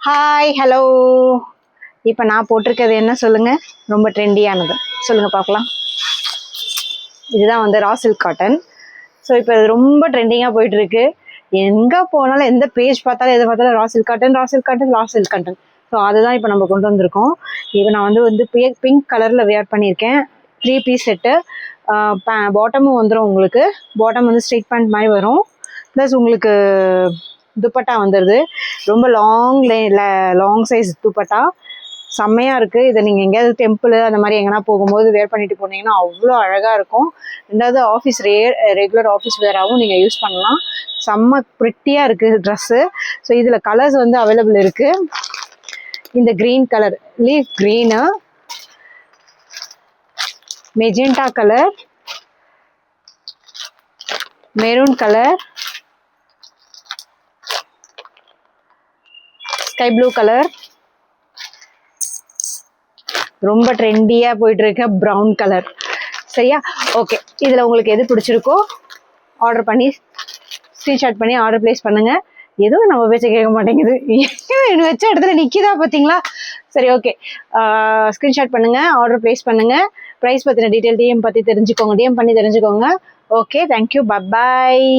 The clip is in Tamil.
Hi hello. இப்போ நான் போட்டிருக்கிறது என்ன சொல்லுங்கள்? ரொம்ப ட்ரெண்டியானது சொல்லுங்கள் பார்க்கலாம். இதுதான் வந்து ரா சில்க் காட்டன். ஸோ இப்போ இது ரொம்ப ட்ரெண்டிங்காக போயிட்டுருக்கு. எங்கே போனாலும் எந்த பேஜ் பார்த்தாலும் எதை பார்த்தாலும் raw silk cotton raw silk cotton raw silk cotton. So அதுதான் இப்போ நம்ம கொண்டு வந்திருக்கோம். இப்போ நான் வந்து பிங்க் கலரில் வேர் பண்ணியிருக்கேன். 3 பீஸ் செட்டு. பாட்டமும் வந்துடும் உங்களுக்கு. பாட்டம் வந்து ஸ்ட்ரெயிட் பேண்ட் மாதிரி வரும். ப்ளஸ் உங்களுக்கு துப்பட்டா வந்துடுது. ரொம்ப லாங் சைஸ் துப்பட்டா செம்மையாக இருக்குது. இதை நீங்கள் எங்கேயாவது டெம்பிள் அந்த மாதிரி எங்கன்னா போகும்போது வேர் பண்ணிட்டு போனீங்கன்னா அவ்வளோ அழகாக இருக்கும். ரெண்டாவது ஆஃபீஸ் ரெகுலர் ஆஃபீஸ் வேராகவும் நீங்கள் யூஸ் பண்ணலாம். செம்ம ப்ரிட்டியாக இருக்குது ட்ரெஸ்ஸு. ஸோ இதில் கலர்ஸ் வந்து அவைலபிள் இருக்குது. இந்த green colour leaf green, magenta colour, maroon colour, sky blue colour, ரொம்ப ட்ரெண்டியாக போயிட்டுருக்க ப்ரௌன் கலர். சரியா? ஓகே. இதில் உங்களுக்கு எது பிடிச்சிருக்கோ ஆர்டர் பண்ணி ஸ்க்ரீன்ஷாட் பண்ணி ஆர்டர் ப்ளேஸ் பண்ணுங்கள். எதுவும் நம்ம பேச்ச கேட்க மாட்டேங்குது. வச்ச இடத்துல நிற்கிதா பார்த்தீங்களா? சரி, ஓகே. ஸ்க்ரீன்ஷாட் பண்ணுங்கள், ஆர்டர் ப்ளேஸ் பண்ணுங்கள். ப்ரைஸ் பற்றின டீட்டெயில் டிஎம் பற்றி தெரிஞ்சுக்கோங்க. டிஎம் பண்ணி தெரிஞ்சுக்கோங்க. Okay, thank you, by.